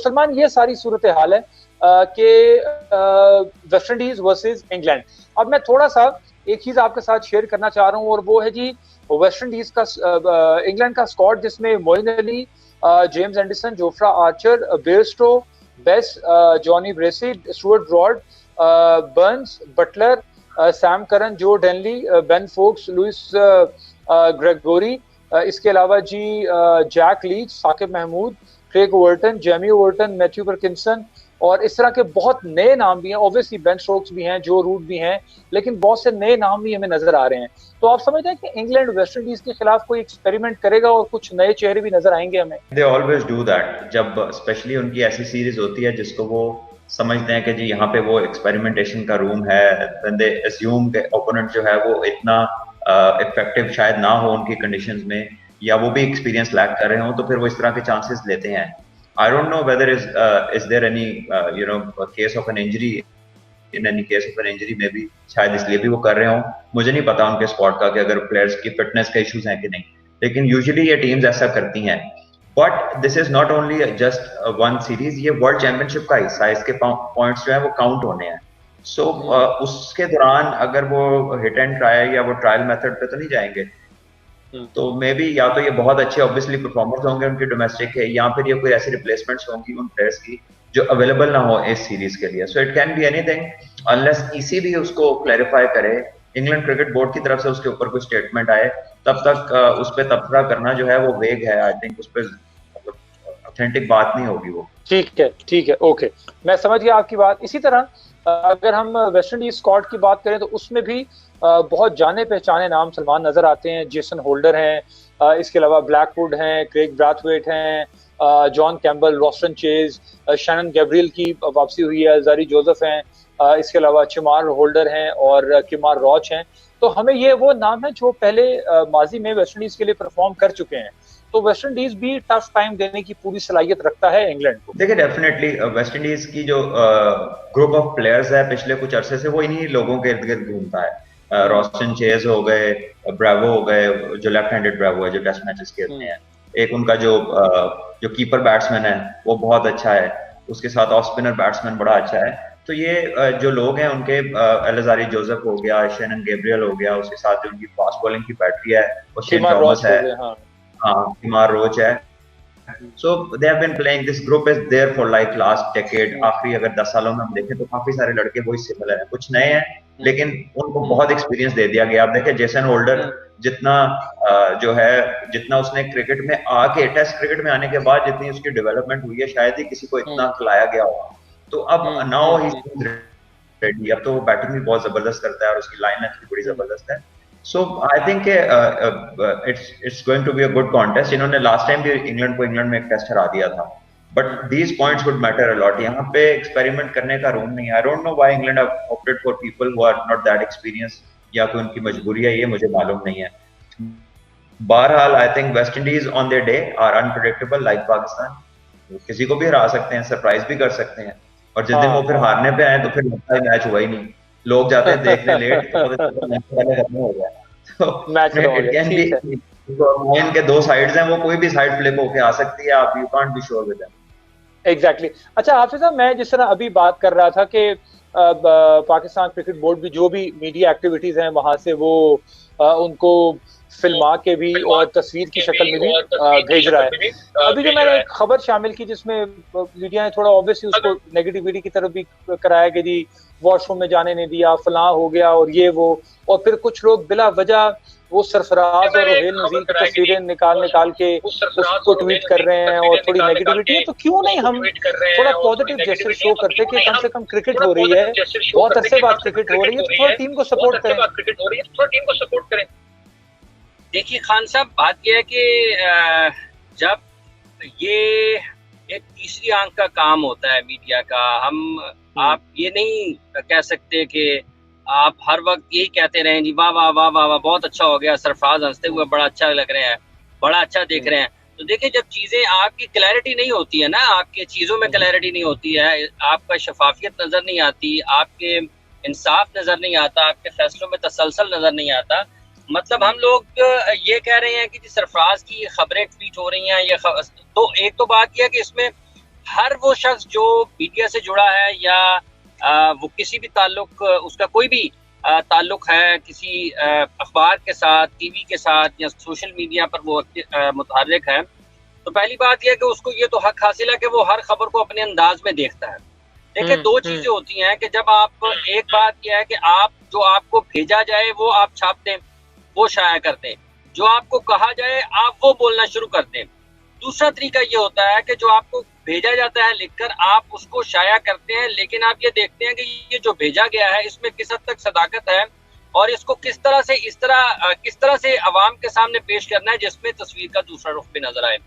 सलमान ये सारी सूरत हाल है कि वेस्ट इंडीज वर्सेस इंग्लैंड। अब मैं थोड़ा सा एक चीज आपके साथ शेयर करना चाह रहा हूँ और वो है जी वेस्ट इंडीज का इंग्लैंड का स्क्वाड, जिसमें Moeen Ali, James Anderson, Jofra Archer, Bairstow, Bess, Jonny Bracey, Stuart Broad, Burns, Buttler, Sam Curran, Joe Denly, Ben Foakes, Lewis Gregory, इसके अलावा जी Jack Leach, Saqib Mahmood, Craig Overton, Jamie Overton, Matthew Parkinson, और इस तरह के बहुत नए नाम भी हैं। ऑब्वियसली बेन स्टोक्स भी हैं, जो रूट भी हैं, लेकिन बहुत से नए नाम भी हमें नजर आ रहे हैं। तो आप समझते हैं कि इंग्लैंड वेस्ट इंडीज के खिलाफ कोई एक्सपेरिमेंट करेगा और कुछ नए चेहरे भी नजर आएंगे हमें? दे ऑलवेज डू दैट, जब स्पेशली उनकी ऐसी सीरीज होती है जिसको वो समझते हैं कि जी यहाँ पे वो एक्सपेरिमेंटेशन का रूम है, देन दे अज्यूम के ओपोनेंट जो है वो इतना इफेक्टिव शायद ना हो उनकी कंडीशंस में, या वो भी एक्सपीरियंस लैक कर रहे हो, तो फिर वो इस तरह के चांसेस लेते हैं। I don't know whether is there any case of an injury, in any case of an injury में भी शायद इसलिए भी वो कर रहे हो, मुझे नहीं पता उनके स्क्वाड का कि अगर प्लेयर्स की फिटनेस का इश्यूज हैं कि नहीं, लेकिन यूजुअली ये टीम्स ऐसा करती हैं। But this is not only just one series, ये वर्ल्ड चैंपियनशिप का हिस्सा है, इसके पॉइंट्स जो है वो काउंट होने हैं। सो उसके दौरान अगर वो हिट एंड ट्राई या वो ट्रायल मेथड पे तो नहीं जाएंगे, तो मे बी या तो ये बहुत अच्छे ऑब्वियसली परफॉर्मर्स होंगे उनके डोमेस्टिक के, या फिर ये कोई ऐसी रिप्लेसमेंट्स होंगी उन प्लेयर्स की जो अवेलेबल ना हो इस सीरीज के लिए। So it can be anything, unless EC भी उसको क्लैरिफाई करे, इंग्लैंड क्रिकेट बोर्ड की तरफ से उसके ऊपर कोई स्टेटमेंट आए, तब तक उस पर तबसरा करना जो है वो वेग है। आई थिंक उस पर ऑथेंटिक बात नहीं होगी वो। ठीक है, ओके, मैं समझ गया आपकी बात। इसी तरह अगर हम वेस्ट इंडीज स्क्वाड की बात करें तो उसमें भी बहुत जाने पहचाने नाम सलमान नजर आते हैं। जेसन होल्डर हैं, इसके अलावा ब्लैकवुड हैं, क्रेग ब्राथवेट हैं, John Campbell, Roston chase, Shannon Gabriel की वापसी हुई है, जारी जोसेफ हैं, इसके अलावा चिमार होल्डर हैं और किमार रॉच हैं। तो हमें ये वो नाम है जो पहले माजी में वेस्ट इंडीज के लिए परफॉर्म कर चुके हैं। तो वेस्ट इंडीज भी टफ टाइम देने की पूरी सलाहियत रखता है इंग्लैंड को। देखिए डेफिनेटली वेस्ट इंडीज की जो ग्रुप ऑफ प्लेयर्स है पिछले कुछ अरसे से वो इन्हीं लोगों के इर्द गिर्द घूमता है। रॉस्टन चेज हो गए, ब्रावो हो गए, जो लेफ्ट हैंडेड ब्रावो है जो टेस्ट मैचेस खेलते हैं, एक उनका जो कीपर बैट्समैन है वो बहुत अच्छा है, उसके साथ ऑफ स्पिनर बैट्समैन बड़ा अच्छा है। तो ये जो लोग हैं उनके एलजारी जोसेफ हो गया, शेनन गैब्रियल हो गया, उसके साथ जो उनकी फास्ट बॉलिंग की बैटरी है वो शेन थॉमस है, किमार रोच है। So they have been playing, this group is there for like last decade। आखिरी अगर 10 सालों में हम देखें तो काफी सारे लड़के वही सिमिलर हैं, कुछ नए हैं लेकिन उनको बहुत एक्सपीरियंस दे दिया गया। आप देखें जेसन होल्डर जितना जो है, जितना उसने क्रिकेट में आके, टेस्ट क्रिकेट में आने के बाद जितनी उसकी डेवलपमेंट हुई है, शायद ही किसी को इतना खिलाया गया होगा। तो अब नाउ ही इज रेडी, अब तो वो बैटिंग भी बहुत जबरदस्त करता है और उसकी लाइन भी बड़ी जबरदस्त है। So I think it's going to be a good contest। इन्होंने लास्ट टाइम भी इंग्लैंड में एक टेस्ट हरा दिया था, but these points would matter a lot। यहाँ पे एक्सपेरिमेंट करने का रूम नहीं है। I don't know why England have opted for people who are not that experienced, या कोई उनकी मजबूरी है, ये मुझे मालूम नहीं है। बहरहाल I think West Indies on their day are unpredictable like Pakistan। किसी को भी हरा सकते हैं, सरप्राइज भी कर सकते हैं, और जिस दिन वो फिर हारने पे आए तो फिर लगता है मैच हुआ ही नहीं, लोग जाते हैं देखने लेट तो पहले खत्म हो गया। तो match it can be, coin के दो साइड्स हैं, वो कोई भी साइड फ्लिप होके आ सकती है, आप you can't be sure with them. Exactly. अच्छा हाफिज साहब, मैं जिस तरह अभी बात कर रहा था कि पाकिस्तान क्रिकेट बोर्ड भी जो भी मीडिया एक्टिविटीज हैं वहां से वो उनको फिल्मा के भी और तस्वीर की शक्ल में भी भेज रहा है। अभी जो मैंने एक खबर शामिल की जिसमें मीडिया ने थोड़ा ऑब्वियसली उसको नेगेटिविटी की तरफ भी कराया कि जी वॉशरूम में जाने नहीं दिया, फलां हो गया और ये वो, और फिर कुछ लोग बिला वजह वो सरफराज और रोहेल नजीर की तस्वीरें निकाल के उसको ट्वीट कर रहे हैं और थोड़ी नेगेटिविटी है। तो क्यों नहीं हम थोड़ा पॉजिटिव जेस्चर शो करते कि कम से कम क्रिकेट हो रही है, बहुत अरसे बाद क्रिकेट हो रही है, तो थोड़ा टीम को सपोर्ट करें। देखिए खान साहब, बात यह है कि जब ये एक तीसरी आंख का काम होता है मीडिया का, आप ये नहीं कह सकते कि आप हर वक्त यही कहते रहें जी वाह वाह वाह वाह वाह बहुत अच्छा हो गया, सरफराज हंसते हुए बड़ा अच्छा लग रहे हैं, बड़ा अच्छा देख रहे हैं। तो देखिए जब चीजें आपकी क्लैरिटी नहीं होती है ना, आपके चीजों में क्लैरिटी नहीं होती है, आपका शफाफियत नजर नहीं आती, आपके इंसाफ नजर नहीं आता, आपके फैसलों में तसलसल नजर नहीं आता, मतलब हम लोग ये कह रहे हैं कि सरफराज की खबरें ट्वीट हो रही हैं, तो एक तो बात यह है कि इसमें हर वो शख्स जो मीडिया से जुड़ा है या वो किसी भी ताल्लुक, उसका कोई भी ताल्लुक है किसी अखबार के साथ, टीवी के साथ या सोशल मीडिया पर वो मुतहर्रिक है, तो पहली बात यह कि उसको ये तो हक हासिल है कि वो हर खबर को अपने अंदाज में देखता है। देखिए, दो चीजें होती हैं कि जब आप, एक बात यह है कि आप जो आपको भेजा जाए वो आप छाप दें, वो शाया कर दें, जो आपको कहा जाए आप वो बोलना शुरू कर दें। दूसरा तरीका ये होता है कि जो आपको भेजा जाता है लिखकर आप उसको शाया करते हैं, लेकिन आप ये देखते हैं कि ये जो भेजा गया है इसमें किस हद तक सदाकत है और इसको किस तरह से अवाम के सामने पेश करना है जिसमें तस्वीर का दूसरा रुख भी नजर आए,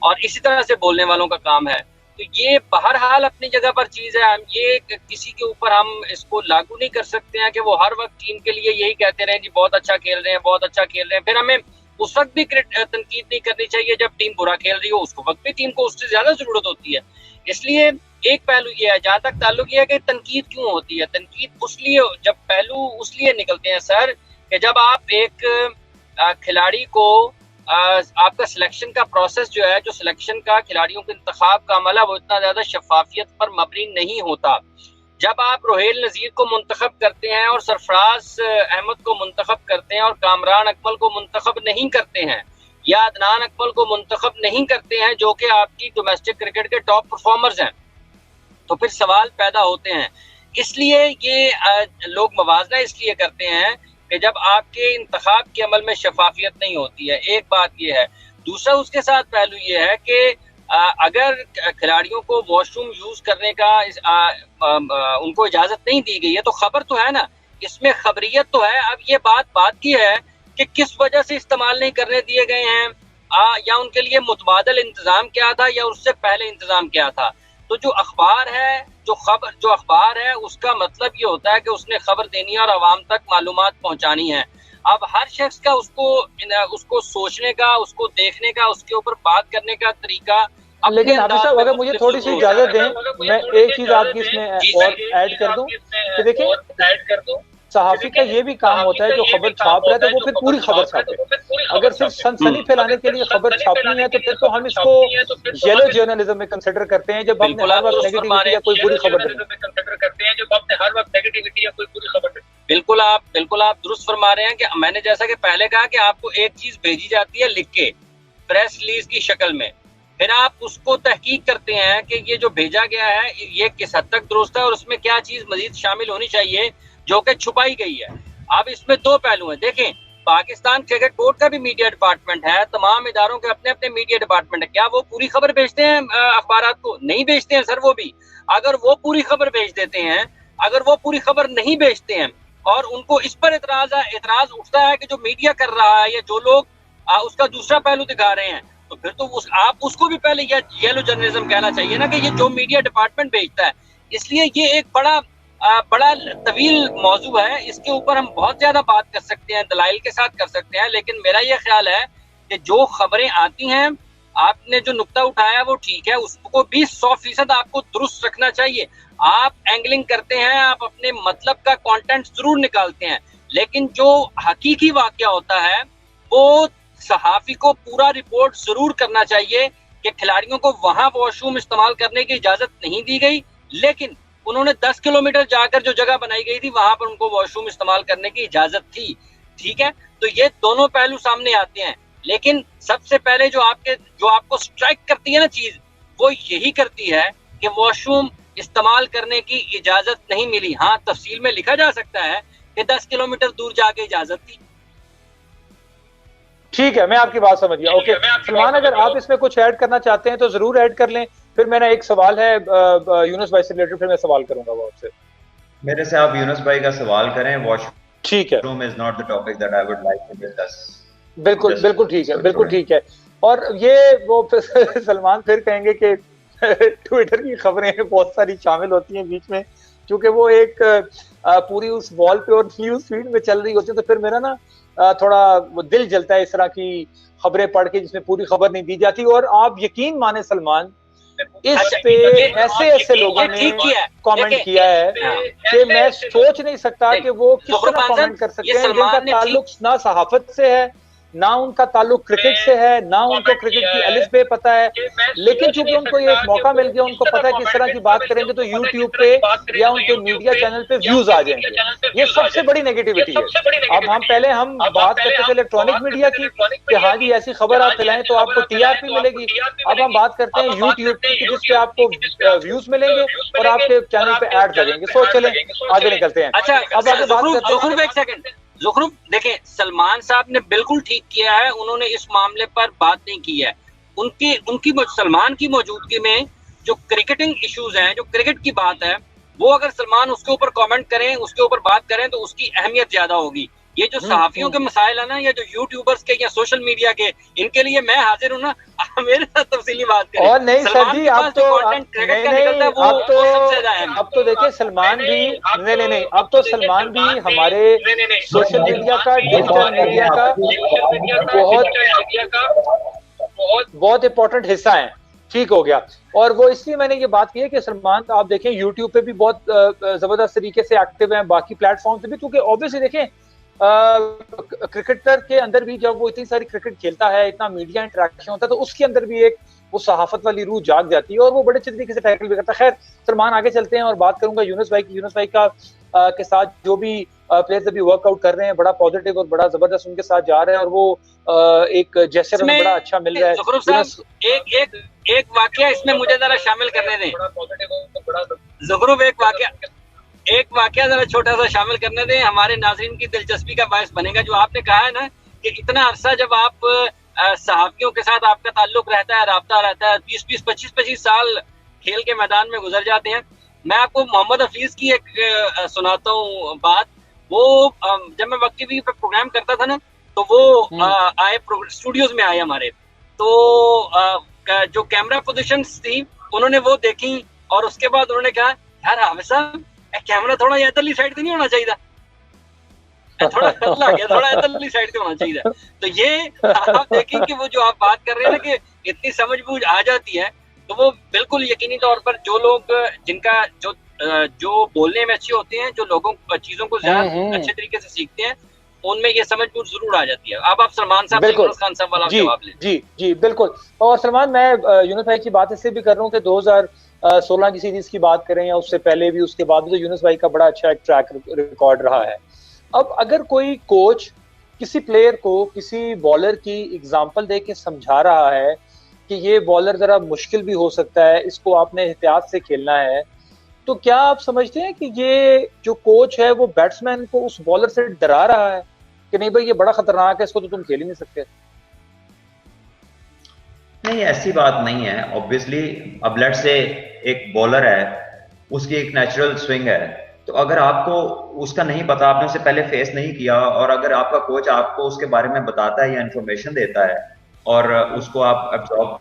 और इसी तरह से बोलने वालों का काम है। तो ये बहरहाल अपनी जगह पर चीज है, हम ये किसी के ऊपर हम इसको लागू नहीं कर सकते हैं कि वो हर वक्त टीम के लिए यही कहते रहे जी बहुत अच्छा खेल रहे हैं, बहुत अच्छा खेल रहे हैं। फिर हमें उस वक्त भी तनकीद नहीं करनी चाहिए जब टीम बुरा खेल रही हो, उसको वक्त भी टीम को उससे ज्यादा जरूरत होती है। इसलिए एक पहलू ये है, जहां तक ताल्लुक ये है कि तनकीद क्यों होती है, तनकीद जब पहलू उसलिए निकलते हैं सर कि जब आप एक खिलाड़ी को आपका सिलेक्शन का प्रोसेस जो है, जो सिलेक्शन का खिलाड़ियों के इंतखाब का अमल है, वो इतना ज्यादा शफाफियत पर मबनी नहीं होता। जब आप रोहेल नजीर को मुंतखब करते हैं और सरफराज अहमद को मुंतखब करते हैं और कामरान अकमल को मुंतखब नहीं करते हैं या अदनान अकमल को मुंतखब नहीं करते हैं जो कि आपकी डोमेस्टिक क्रिकेट के टॉप परफॉर्मर्स हैं, तो फिर सवाल पैदा होते हैं। इसलिए ये लोग मवाजना इसलिए करते हैं कि जब आपके इंतखाब के अमल में शफाफियत नहीं होती है, एक बात ये है। दूसरा उसके साथ पहलू ये है कि अगर खिलाड़ियों को वॉशरूम यूज करने का उनको इजाजत नहीं दी गई है तो खबर तो है ना, इसमें खबरियत तो है। अब ये बात की है कि किस वजह से इस्तेमाल नहीं करने दिए गए हैं, या उनके लिए मुतबादल इंतजाम क्या था या उससे पहले इंतजाम क्या था। तो जो अखबार है, जो अखबार है उसका मतलब ये होता है कि उसने खबर देनी है और आवाम तक मालूमात पहुंचानी है। अब हर शख्स का उसको सोचने का, उसको देखने का, उसके ऊपर बात करने का तरीका। लेकिन हाफिज साहब, अगर मुझे थोड़ी सी इजाजत दें, मैं एक चीज आपकी इसमें और ऐड कर दूं कि देखिए, सहाफी का ये भी काम होता है जो खबर छाप रहा है तो वो फिर पूरी खबर छापे। अगर सिर्फ सनसनी फैलाने के लिए खबर छापनी है तो फिर तो हम इसको येलो जर्नलिज्म में कंसिडर करते हैं, जब हमने हर वक्त नेगेटिविटी या कोई बुरी खबर बिल्कुल आप दुरुस्त फरमा रहे हैं कि मैंने जैसा कि पहले कहा कि आपको एक चीज भेजी जाती है लिख के प्रेस रिलीज की शक्ल में, फिर आप उसको तहकीक करते हैं कि ये जो भेजा गया है ये किस हद तक दुरुस्त है और उसमें क्या चीज मजीद शामिल होनी चाहिए जो कि छुपाई गई है। अब इसमें दो पहलू हैं। देखें, पाकिस्तान क्रिकेट बोर्ड का भी मीडिया डिपार्टमेंट है, तमाम इदारों के अपने अपने मीडिया डिपार्टमेंट है। क्या वो पूरी खबर भेजते हैं अखबारात को? नहीं भेजते हैं सर। वो भी अगर वो पूरी खबर भेज देते हैं, अगर वो पूरी खबर नहीं भेजते हैं और उनको इस पर एतराज उठता है कि जो मीडिया कर रहा है या जो लोग उसका दूसरा पहलू दिखा रहे हैं, तो फिर तो आप उसको भी पहले येलो जर्नलिज्म कहना चाहिए ना कि ये जो मीडिया डिपार्टमेंट भेजता है। इसलिए ये एक बड़ा तवील मौजू है, इसके ऊपर हम बहुत ज्यादा बात कर सकते हैं, दलाइल के साथ कर सकते हैं, लेकिन मेरा ये ख्याल है कि जो खबरें आती हैं, आपने जो नुक्ता उठाया वो ठीक है, उसको भी 100% आपको दुरुस्त रखना चाहिए। आप एंगलिंग करते हैं, आप अपने मतलब का कंटेंट जरूर निकालते हैं, लेकिन जो हकीकी वाकया होता है वो सहाफी को पूरा रिपोर्ट जरूर करना चाहिए कि खिलाड़ियों को वहां वॉशरूम इस्तेमाल करने की इजाजत नहीं दी गई, लेकिन उन्होंने 10 किलोमीटर जाकर जो जगह बनाई गई थी वहां पर उनको वॉशरूम इस्तेमाल करने की इजाजत थी। ठीक है, तो ये दोनों पहलू सामने आते हैं, लेकिन सबसे पहले जो आपको स्ट्राइक करती है ना चीज, वो यही करती है कि वॉशरूम इस्तेमाल करने की इजाजत नहीं मिली। हाँ, तफसील में लिखा जा सकता है कि 10 किलोमीटर दूर जाके इजाजत थी। ठीक है, मैं आपकी बात समझ गया। ओके सलमान, अगर आप इसमें कुछ ऐड करना चाहते हैं तो जरूर ऐड कर लें। फिर मेरा एक सवाल है यूनुस भाई से रिलेटेड, फिर मैं सवाल करूंगा वो आपसे। मेरे से आप यूनुस भाई का सवाल करें। वॉशरूम ठीक है, is not the topic that I would like to discuss. बिल्कुल ठीक है, बिल्कुल ठीक है। और ये वो सलमान फिर कहेंगे कि ट्विटर की खबरें बहुत सारी शामिल होती हैं बीच में, क्योंकि वो एक पूरी उस वॉल पे और न्यूज फीड में चल रही होती है, तो फिर मेरा ना थोड़ा वो दिल जलता है इस तरह की खबरें पढ़ के जिसमें पूरी खबर नहीं दी जाती। और आप यकीन माने सलमान, इस पे ऐसे लोगों ने कमेंट किया है कि मैं सोच नहीं सकता कि वो किस तरह कमेंट कर सकते हैं जिनका ताल्लुक ना सहाफत से है, ना उनका ताल्लुक क्रिकेट से है, ना उनको क्रिकेट की अलिफ बे पता है, लेकिन चूंकि उनको ये एक मौका मिल गया, उनको पता है कि इस तरह की बात करेंगे तो यूट्यूब पे या उनके मीडिया चैनल पे व्यूज आ जाएंगे। ये सबसे बड़ी नेगेटिविटी है। अब हम बात करते थे इलेक्ट्रॉनिक मीडिया की कि हाँ जी ऐसी खबर आप फैलाएं तो आपको टीआरपी मिलेगी। अब हम बात करते हैं यूट्यूब की, जिसपे आपको व्यूज मिलेंगे और आपके चैनल पे एड लगेंगे। सो चलें आगे निकलते हैं। अच्छा, अब आगे बात करते हैं। एक सेकंड ज़ुखरुफ, देखें सलमान साहब ने बिल्कुल ठीक किया है, उन्होंने इस मामले पर बात नहीं की है। उनकी सलमान की मौजूदगी में जो क्रिकेटिंग इश्यूज हैं, जो क्रिकेट की बात है, वो अगर सलमान उसके ऊपर कमेंट करें, उसके ऊपर बात करें तो उसकी अहमियत ज्यादा होगी। ये जो सहाफियों के मसाइल है ना, या जो यूट्यूबर्स के या सोशल मीडिया के, इनके लिए मैं हाजिर हूँ ना, मेरे साथ तफसीली बात करें। और नहीं सर जी, अब तो देखिए सलमान भी नहीं, अब तो सलमान भी हमारे सोशल मीडिया का, डिजिटल मीडिया का बहुत इंपॉर्टेंट हिस्सा है। ठीक हो गया। और वो इसलिए मैंने ये बात की है कि सलमान आप देखें यूट्यूब पे भी बहुत जबरदस्त तरीके से एक्टिव हैं, बाकी प्लेटफॉर्म पे भी, क्योंकि ऑब्वियसली देखें क्रिकेटर के अंदर भी जब वो इतनी सारी क्रिकेट खेलता है, इतना मीडिया इंटरेक्शन होता है, तो उसके अंदर भी एक वो सहाफत वाली रूह जाग जाती है और वो बड़े अच्छे तरीके से टैकल भी करता है। खैर सलमान आगे चलते हैं और बात करूंगा यूनुस भाई की। यूनुस भाई का के साथ जो भी प्लेयर्स अभी वर्कआउट कर रहे हैं, बड़ा पॉजिटिव और बड़ा जबरदस्त उनके साथ जा रहे हैं और वो एक जैसे बड़ा अच्छा मिल रहा है। एक वाकया इसमें मुझे जरा शामिल करने दें ज़ुखरुफ, एक वाकया जरा छोटा सा शामिल करने दें, हमारे नाज़रीन की दिलचस्पी का बायस बनेगा। जो आपने कहा है ना कि इतना अरसा जब आप सहाफियों के साथ आपका ताल्लुक रहता है, राब्ता रहता है, 20-20, 25-25 साल खेल के मैदान में गुजर जाते हैं। मैं आपको मोहम्मद हफीज की एक सुनाता हूँ बात। वो जब मैं वक्त टीवी पे प्रोग्राम करता था ना, तो वो आए स्टूडियोज में आए हमारे, तो जो कैमरा पोजीशंस थी उन्होंने वो देखी और उसके बाद उन्होंने कहा, यार हाफिज साहब कैमरा थोड़ा इधरली साइड से नहीं होना चाहिए, थोड़ा इधरली साइड से होना चाहिए। तो ये आप देखें कि वो जो आप बात कर रहे हैं ना कि इतनी समझबूझ आ जाती है, तो वो बिल्कुल यकीनी तौर पर जो लोग जिनका जो बोलने में अच्छे होते हैं, जो लोगों चीजों को ज्यादा अच्छे तरीके से सीखते हैं, उनमें ये समझबूझ जरूर आ जाती है। अब आप सलमान साहब, यूनुस खान साहब वाला जवाब लें। जी बिल्कुल। और सलमान, मैं यूनुस भाई की बात इससे भी कर रहा हूँ कि 2016 की सीरीज की बात करें या उससे पहले भी, उसके बाद भी, तो यूनुस भाई का बड़ा अच्छा एक ट्रैक रिकॉर्ड रहा है। अब अगर कोई कोच किसी प्लेयर को किसी बॉलर की एग्जाम्पल दे के समझा रहा है कि ये बॉलर जरा मुश्किल भी हो सकता है, इसको आपने एहतियात से खेलना है, तो क्या आप समझते हैं कि ये जो कोच है वो बैट्समैन को उस बॉलर से डरा रहा है कि नहीं भाई ये बड़ा खतरनाक है, इसको तो तुम खेल ही नहीं सकते? नहीं, ऐसी बात नहीं है। ऑब्वियसली अब लेट्स से एक बॉलर है, उसकी एक नेचुरल स्विंग है, तो अगर आपको उसका नहीं पता, आपने उसे पहले फेस नहीं किया, और अगर आपका कोच आपको उसके बारे में बताता है या इन्फॉर्मेशन देता है और उसको आप एब्जॉर्ब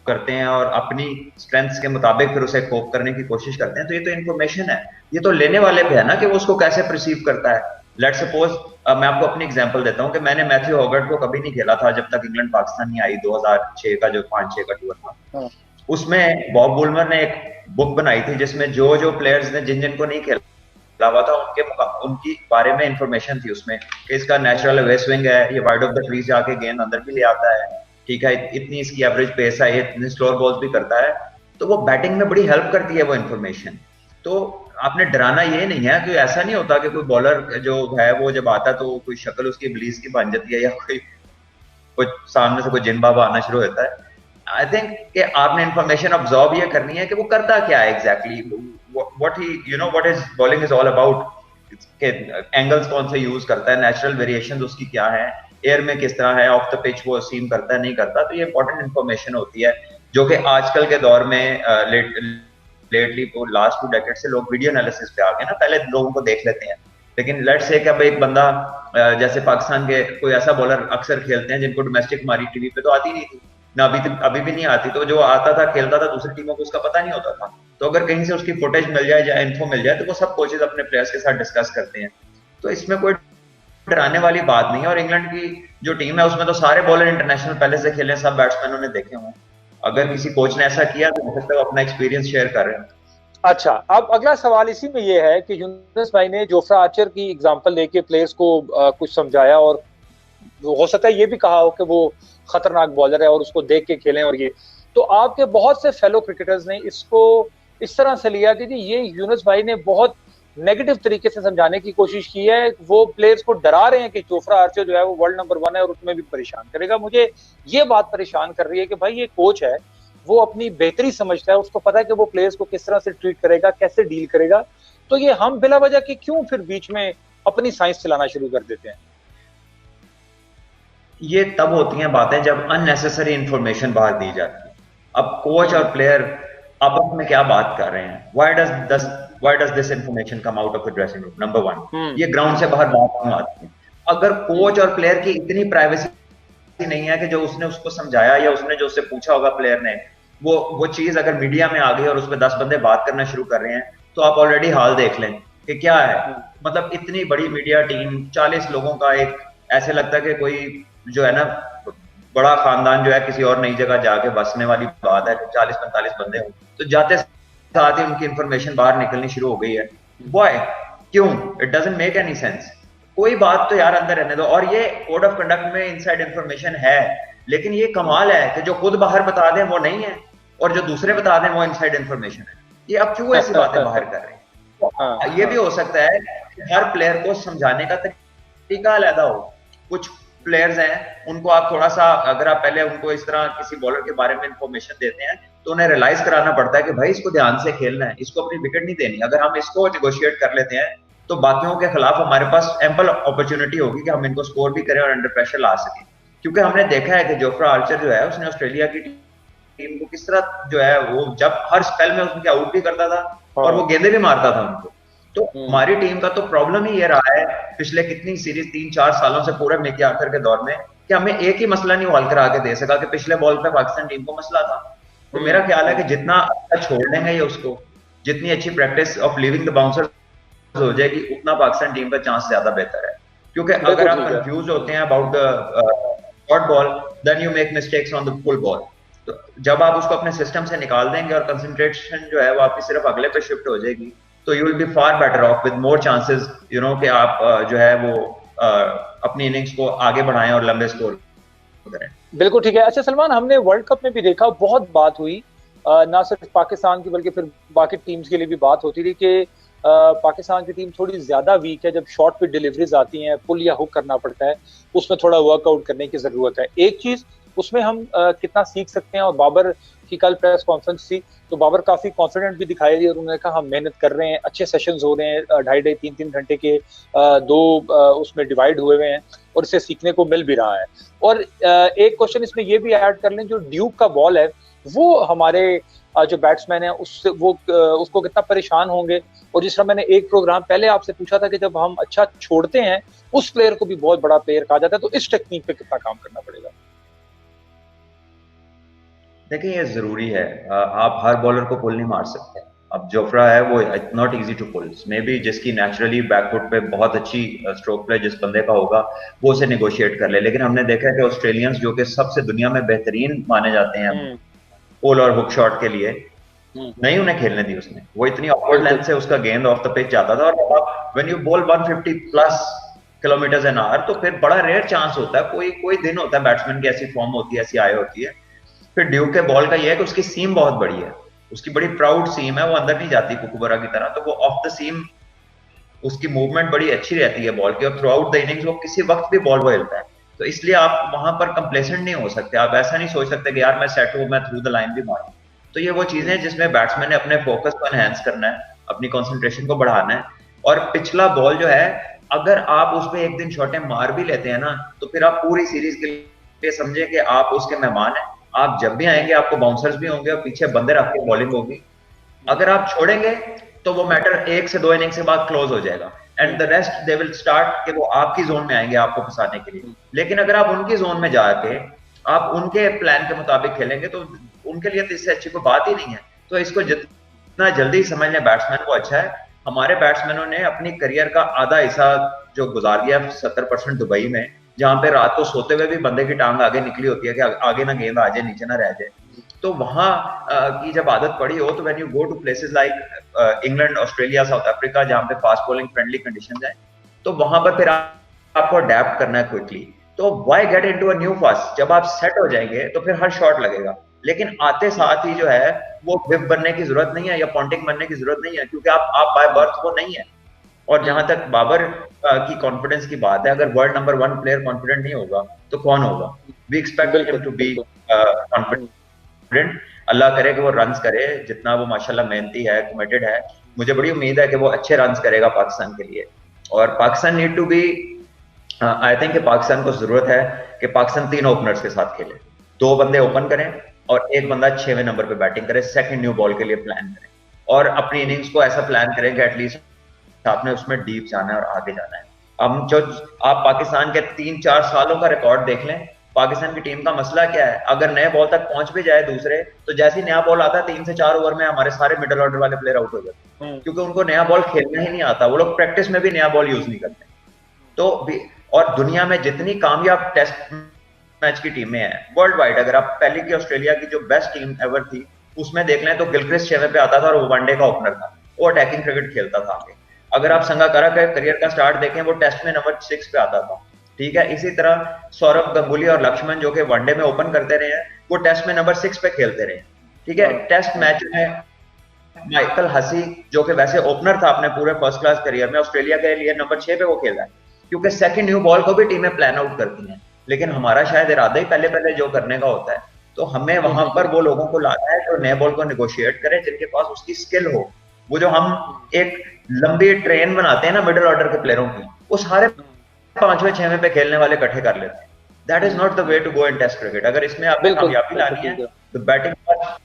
करते हैं और अपनी स्ट्रेंथ्स के मुताबिक फिर उसे कोप करने की कोशिश करते हैं, तो ये तो इन्फॉर्मेशन है। ये तो लेने वाले पे है ना कि वो उसको कैसे परसीव करता है। लेट्स सपोज मैं आपको अपनी एग्जांपल देता हूँ कि मैंने मैथ्यू हॉगर्ट को कभी नहीं खेला था जब तक इंग्लैंड पाकिस्तान नहीं आई, 2006 का जो 5-6 का टूर था। उसमें बॉब बुलमर ने एक बुक बनाई थी जिसमें जो जो प्लेयर्स ने जिन को नहीं खेला हुआ था उनकी बारे में इंफॉर्मेशन थी उसमें कि इसका नेचुरल वे स्विंग है, ये वाइड ऑफ द ट्रीज जाके गेंद अंदर भी ले आता है, ठीक है, इतनी इसकी एवरेज पेस है, इतनी स्लोअर बॉल्स भी करता है। तो वो बैटिंग में बड़ी हेल्प करती है वो इन्फॉर्मेशन। तो आपने डराना ये नहीं है कि ऐसा नहीं होता कि कोई बॉलर जो है वो जब आता तो कोई शक्ल उसकी इब्लीस की बन जाती है या कोई सामने से कोई जिन बाबा आना शुरू होता है। आई थिंक कि आपने इन्फॉर्मेशन ऑब्जॉर्व ये करनी है कि वो करता क्या है exactly, what he you know what is bowling is all about, angles कौन से यूज करता है, नेचुरल वेरिएशंस उसकी क्या है, एयर में किस तरह है, ऑफ द पिच वो सीम करता है नहीं करता। तो ये इंपॉर्टेंट इन्फॉर्मेशन होती है जो कि आजकल के दौर में लेटली वो लास्ट 2 डेकेड से लोग वीडियो एनालिसिस पे आ गए ना, पहले लोगों को देख लेते हैं। लेकिन लेट्स से कि अब एक बंदा जैसे पाकिस्तान के कोई ऐसा बॉलर अक्सर खेलते हैं जिनको डोमेस्टिक मारी टीवी पे तो आती नहीं थी ना, अभी भी नहीं आती, तो जो आता था खेलता था दूसरी टीमों को उसका पता नहीं होता था। तो अगर कहीं से उसकी फुटेज मिल जाए या इन्फो मिल जाए तो वो सब कोचेज अपने प्लेयर्स के साथ डिस्कस करते हैं। तो इसमें कोई डराने वाली बात नहीं है। और इंग्लैंड की जो टीम है उसमें तो सारे बॉलर इंटरनेशनल पहले से खेले, सब बैट्समैनों ने देखे हों। अगर किसी कोच ने ऐसा किया तो हो सकता है अपना एक्सपीरियंस शेयर कर रहे हैं। अच्छा, अब अगला सवाल इसी में ये है कि यूनुस भाई ने जोफ्रा आर्चर की एग्जांपल लेके प्लेयर्स को कुछ समझाया और हो सकता है ये भी कहा हो कि वो खतरनाक बॉलर है और उसको देख के खेलें, और ये तो आपके बहुत से फेलो क्रिकेटर्स ने इसको इस तरह से लिया कि जी ये यूनुस भाई ने बहुत नेगेटिव तरीके से समझाने की कोशिश की है, वो प्लेयर्स को डरा रहे हैं कि जोफ्रा आर्चर जो है वो वर्ल्ड नंबर 1 है और उसमें भी परेशान करेगा। मुझे ये बात परेशान कर रही है कि भाई ये कोच है, वो अपनी बेहतरी समझता है, उसको पता है कि वो प्लेयर्स को किस तरह से ट्रीट करेगा, कैसे डील करेगा, तो ये हम बिला वजह की क्यों फिर बीच में अपनी साइंस चलाना शुरू कर देते हैं? ये तब होती हैं बातें जब अननेसेसरी इंफॉर्मेशन बाहर दी जाती है। अब कोच और प्लेयर आपस में क्या बात कर रहे हैं? Why does this information come out of the dressing room? Number 1, ये ग्राउंड से बाहर बात क्यों आती है? अगर कोच और प्लेयर की इतनी प्राइवेसी नहीं है कि जो उसने उसको समझाया या उसने जो उससे पूछा होगा प्लेयर ने, वो चीज अगर मीडिया में आ गई और उसमें 10 बंदे बात करना शुरू कर रहे हैं, तो आप ऑलरेडी हाल देख लें कि क्या है। मतलब इतनी बड़ी मीडिया टीम, 40 लोगों का एक, ऐसे लगता है कि कोई जो है ना बड़ा खानदान जो है किसी और नई जगह जाके बसने वाली बात है। 40-45 बंदे हों तो जाते साथ ही उनकी इंफॉर्मेशन बाहर निकलनी शुरू हो गई है। व्हाई? क्यों? It doesn't make any sense. कोई बात तो यार अंदर रहने दो। और ये कोड ऑफ कंडक्ट में इनसाइड इंफॉर्मेशन है, लेकिन ये कमाल है कि जो खुद बाहर बता दें वो नहीं है और जो दूसरे बता दें वो इनसाइड इंफॉर्मेशन है। ये अब क्यों ऐसी बातें बाहर कर रहे हैं? ये भी हो सकता है कि हर प्लेयर को समझाने का तरीका अलग हो। कुछ प्लेयर्स हैं उनको आप थोड़ा सा, अगर आप पहले उनको इस तरह किसी बॉलर के बारे में इंफॉर्मेशन देते हैं तो उन्हें रियलाइज कराना पड़ता है कि भाई इसको ध्यान से खेलना है, इसको अपनी विकेट नहीं देनी। अगर हम इसको नेगोशिएट कर लेते हैं तो बाकियों के खिलाफ हमारे पास एम्पल अपॉर्चुनिटी होगी कि हम इनको स्कोर भी करें और अंडर प्रेशर ला सकें। क्योंकि हमने देखा है कि जोफ्रा आर्चर जो है उसने ऑस्ट्रेलिया की टीम को किस तरह जो है वो जब हर स्पेल में उनके आउट भी करता था और वो गेंदे भी मारता था उनको। तो हमारी टीम का तो प्रॉब्लम ही ये रहा है पिछले कितनी सीरीज 3-4 सालों से पूरे मिकी आर्चर के दौर में कि हमें एक ही मसला नहीं हल करा के दे सका कि पिछले बॉल पे पाकिस्तान टीम को मसला था। तो मेरा ख्याल है कि जितना अच्छा छोड़ देंगे ये उसको, जितनी अच्छी practice of leaving the bouncer हो जाएगी, उतना पाकिस्तान टीम का चांस ज्यादा बेहतर है। क्योंकि अगर आप कंफ्यूज होते हैं about the short ball, then you make mistakes on the full ball. तो जब आप उसको अपने सिस्टम से निकाल देंगे और कंसंट्रेशन जो है वो आपकी सिर्फ अगले पे शिफ्ट हो जाएगी, तो you will be far better of with more chances कि आप जो है वो अपनी इनिंग्स को आगे बढ़ाएं और लंबे स्कोर करें। बिल्कुल ठीक है। अच्छा सलमान, हमने वर्ल्ड कप में भी देखा, बहुत बात हुई, ना सिर्फ पाकिस्तान की बल्कि फिर बाकी टीम्स के लिए भी बात होती थी कि पाकिस्तान की टीम थोड़ी ज्यादा वीक है जब शॉर्ट पे डिलीवरीज आती हैं, पुल या हुक करना पड़ता है, उसमें थोड़ा वर्कआउट करने की जरूरत है। एक चीज उसमें हम कितना सीख सकते हैं, और बाबर की कल प्रेस कॉन्फ्रेंस थी तो बाबर काफी कॉन्फिडेंट भी दिखाई दी और उन्होंने कहा हम मेहनत कर रहे हैं, अच्छे सेशंस हो रहे हैं, 2.5-3 घंटे के दो उसमें डिवाइड हुए हुए हैं और इसे सीखने को मिल भी रहा है। और एक क्वेश्चन इसमें ये भी ऐड कर लें, जो ड्यूक का बॉल है वो हमारे जो बैट्समैन है उससे वो उसको कितना परेशान होंगे। और जिस तरह मैंने एक प्रोग्राम पहले आपसे पूछा था कि जब हम अच्छा छोड़ते हैं उस प्लेयर को भी बहुत बड़ा प्लेयर कहा जाता है, तो इस टेक्निक पे कितना काम करना पड़ेगा? देखिए ये जरूरी है, आप हर बॉलर को पुल नहीं मार सकते। अब जोफ्रा है वो it's not easy to pull, may be जिसकी नेचुरली बैकफुट पे बहुत अच्छी स्ट्रोक प्ले जिस बंदे का होगा वो उसे नेगोशिएट कर ले। लेकिन हमने देखा है कि ऑस्ट्रेलियंस जो कि सबसे दुनिया में बेहतरीन माने जाते हैं पुल और हुक शॉट के लिए, नहीं उन्हें खेलने दी उसने। वो इतनी ऑकवर्ड लेंथ से उसका गेंद ऑफ द पिच जाता था। और when you ball 150+ kilometre an hour तो फिर बड़ा रेयर चांस होता है, कोई दिन होता है बैट्समैन की ऐसी फॉर्म होती है, ऐसी आय होती है। फिर ड्यूक के बॉल का यह है कि उसकी सीम बहुत बड़ी है, उसकी बड़ी प्राउड सीम है, वो अंदर नहीं जाती कुकुबरा की तरह, तो वो ऑफ द सीम उसकी मूवमेंट बड़ी अच्छी रहती है बॉल की, और थ्रू आउट द इनिंग्स वो किसी वक्त भी बॉल को हिलता है। तो इसलिए आप वहां पर कंप्लेसेंट नहीं हो सकते, आप ऐसा नहीं सोच सकते कि यार मैं सेट हूं, मैं थ्रू द लाइन भी मारूं। तो ये वो चीजें जिसमें बैट्समैन ने अपने फोकस को एनहांस करना है, अपनी कॉन्सेंट्रेशन को बढ़ाना है। और पिछला बॉल जो है अगर आप उस पर एक दिन शॉटें मार भी लेते हैं ना, तो फिर आप पूरी सीरीज के लिए समझे कि आप उसके मेहमान हैं। आप जब भी आएंगे आपको बाउंसर्स भी होंगे और पीछे बंदे रख के बॉलिंग होगी। अगर आप छोड़ेंगे तो वो मैटर 1 से 2 इनिंग्स के बाद क्लोज हो जाएगा, and the rest they will start कि वो आपकी जोन में आएंगे आपको फंसाने के लिए। लेकिन अगर आप उनकी जोन में जाके आप उनके प्लान के मुताबिक खेलेंगे तो उनके लिए तो इससे अच्छी कोई बात ही नहीं है। तो इसको जितना जल्दी समझ लें बैट्समैन को अच्छा है। हमारे बैट्समैनों ने अपनी करियर का आधा हिस्सा जो गुजार दिया 70% दुबई में, जहां पे रात को सोते हुए भी बंदे की टांग आगे निकली होती है कि आगे ना गेंद आ जाए, नीचे ना रह जाए। तो वहां की जब आदत पड़ी हो तो when you go to places like England, Australia, South Africa, जहां पे फास्ट बॉलिंग फ्रेंडली कंडीशंस हैं, तो वहां पर फिर आपको अडेप्ट करना है क्विकली। तो why get into a new fast? जब आप सेट हो जाएंगे तो फिर हर शॉट लगेगा, लेकिन आते साथ ही जो है वो विप बनने की जरूरत नहीं है या पॉन्टिंग बनने की जरूरत नहीं है, क्योंकि आप बाय बर्थ वो नहीं है। और जहां तक बाबर की कॉन्फिडेंस की बात है, अगर वर्ल्ड नंबर 1 प्लेयर कॉन्फिडेंट नहीं होगा तो कौन होगा? We expect him to be confident. Allah करे कि वो रन्स करे, जितना वो माशाल्लाह मेहनती है, कमिटेड है, मुझे बड़ी उम्मीद है कि वो अच्छे रन्स करेगा पाकिस्तान के लिए। और Pakistan need to be, I think Pakistan को जरूरत है कि पाकिस्तान 3 ओपनर्स के साथ खेले, 2 बंदे ओपन करें और 1 बंदा 6वें नंबर पे बैटिंग करे, सेकंड न्यू बॉल के लिए प्लान करें, और अपनी इनिंग्स को ऐसा प्लान करें कि एटलीस्ट आपने उसमें डीप जाना है और आगे जाना है। हम जो आप पाकिस्तान के 3-4 सालों का रिकॉर्ड देख लें, पाकिस्तान की टीम का मसला क्या है? अगर नए बॉल तक पहुंच भी जाए दूसरे, तो जैसे ही नया बॉल आता है 3 से 4 ओवर में हमारे सारे मिडिल ऑर्डर वाले प्लेयर आउट हो जाते हैं, क्योंकि उनको नया बॉल खेलना ही नहीं आता। वो लोग प्रैक्टिस में भी नया बॉल यूज नहीं करते। तो और दुनिया में जितनी कामयाब टेस्ट मैच की टीमें हैं वर्ल्ड वाइड, अगर आप पहले की ऑस्ट्रेलिया की जो बेस्ट टीम एवर थी उसमें देख लें तो गिलक्रिस्ट 6वें पे आता था और वो वनडे का ओपनर था, वो अटैकिंग क्रिकेट खेलता था आगे। अगर आप संगाकारा का करियर का स्टार्ट देखें, वो टेस्ट में नंबर 6 पे आता था, ठीक है। इसी तरह सौरभ गंगुली और लक्ष्मण जो कि वनडे में ओपन करते रहे हैं, वो टेस्ट में नंबर 6 पे खेलते रहे, ठीक है। टेस्ट मैच में माइकल हसी जो कि वैसे ओपनर था अपने पूरे फर्स्ट क्लास करियर में, ऑस्ट्रेलिया के लिए नंबर 6 पे वो खेला है, क्योंकि सेकंड न्यू बॉल को भी टीमें प्लान आउट करती हैं। लेकिन हमारा शायद इरादा ही पहले जो करने का होता है, तो हमें वहां पर वो लोगों को लाना है जो नए बॉल को निगोशिएट करें, जिनके पास उसकी स्किल हो। वो जो हम एक लंबी ट्रेन बनाते हैं ना मिडिल ऑर्डर के प्लेयरों की, वो सारे 5वें 6वें पे खेलने वाले इकट्ठे कर लेते हैं। That is not the way to go in test cricket. अगर इसमें आपको कामयाबी लानी है तो बैटिंग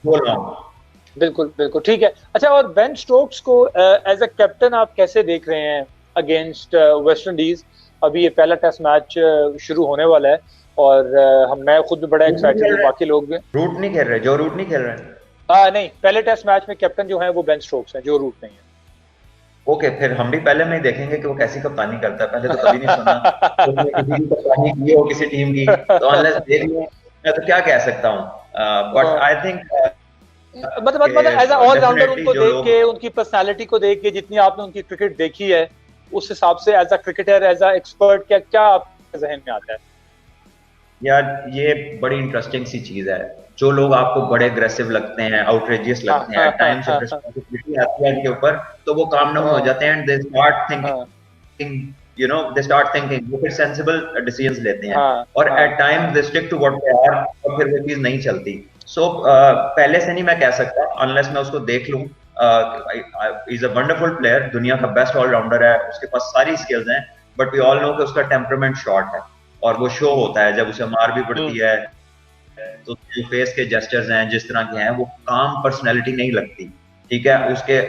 गो लॉन्ग। बिल्कुल बिल्कुल ठीक है। अच्छा, और बेन स्टोक्स को एज अ कैप्टन आप कैसे देख रहे हैं अगेंस्ट वेस्ट इंडीज? अभी ये पहला टेस्ट मैच शुरू होने वाला है और मैं खुद भी बड़ा एक्साइटेड हूँ, बाकी लोग भी। रूट नहीं खेल रहे, जो रूट नहीं खेल रहे। नहीं, पहले टेस्ट मैच में कैप्टन जो है वो बेन स्टोक्स है, जो रूट नहीं है। ओके, फिर हम भी पहले में ही देखेंगे कि वो कैसी कप्तानी करता है। पहले तो कभी नहीं सुना तो किसी की कप्तानी की हो किसी टीम की, तो अनलेस देख लिया मैं तो क्या कह सकता हूँ। बट आई थिंक मतलब एज अ ऑलराउंडर उनको देख के, उनकी पर्सनालिटी को देख के, जितनी आपने उनकी क्रिकेट देखी है, उस हिसाब से as a cricketer, as a expert, क्या आपके जहन में आता है? यार ये बड़ी इंटरेस्टिंग सी चीज है। जो लोग आपको बड़े अग्रेसिव लगते हैं, आउटरेजियस लगते हैं, टाइम से रिस्पांसिबिलिटी आती है इनके ऊपर, तो वो काम डाउन हो जाते हैं and they start thinking, you know, they start thinking, वो फिर सेंसिबल डिसीजंस लेते हैं और at time they stick to what they are, और फिर वो चीज नहीं चलती। सो पहले से नहीं मैं कह सकता अनलेस मैं उसको देख लूं। इज अ वंडरफुल प्लेयर, दुनिया का बेस्ट ऑलराउंडर है, उसके पास सारी स्किल्स हैं, बट वी ऑल नो कि उसका टेम्परामेंट शॉर्ट है और वो शो होता है जब उसे मार भी पड़ती है, तो जो फेस के जेस्चर्स हैं जिस तरह के हैं, वो काम पर्सनैलिटी नहीं लगती, ठीक है।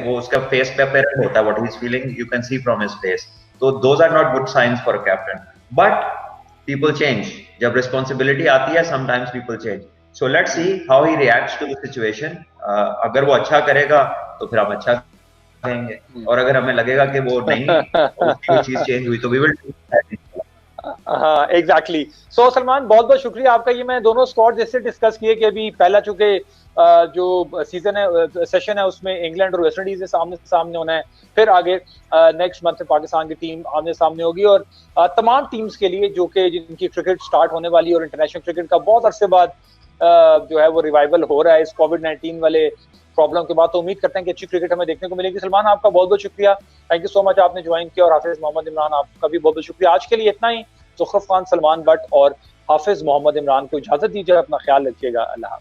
उसका फेस पे अपेरेंट होता है what he is feeling, you can see from his face. तो those are not good signs for a captain, but people change. जब रिस्पॉन्सिबिलिटी आती है sometimes people change. So let's see how he reacts to the situation. अगर वो अच्छा करेगा तो फिर हम अच्छा कहेंगे, और अगर हमें लगेगा कि वो नहीं, उसकी चीज चेंज हुई, तो वी विल। हाँ एग्जैक्टली। सो सलमान, बहुत बहुत शुक्रिया आपका। ये मैं दोनों स्क्वाड जैसे डिस्कस किए कि अभी पहला चूंकि जो सीजन है, सेशन है, उसमें इंग्लैंड और वेस्ट इंडीज सामने सामने होना है, फिर आगे नेक्स्ट मंथ पाकिस्तान की टीम आमने सामने होगी, और तमाम टीम्स के लिए जो कि जिनकी क्रिकेट स्टार्ट होने वाली है और इंटरनेशनल क्रिकेट का बहुत अरसे बाद जो है वो रिवाइवल हो रहा है इस कोविड-19 वाले प्रॉब्लम के बाद, तो उम्मीद करते हैं कि अच्छी क्रिकेट हमें देखने को मिलेगी। सलमान, आपका बहुत बहुत शुक्रिया, थैंक यू सो मच, आपने ज्वाइन किया। और हाफिज मोहम्मद इमरान, आपका भी बहुत बहुत शुक्रिया। आज के लिए इतना ही। ज़ुखरुफ खान, सलमान बट और हाफिज मोहम्मद इमरान को इजाजत दीजिए, अपना ख्याल रखिएगा। अल्लाह।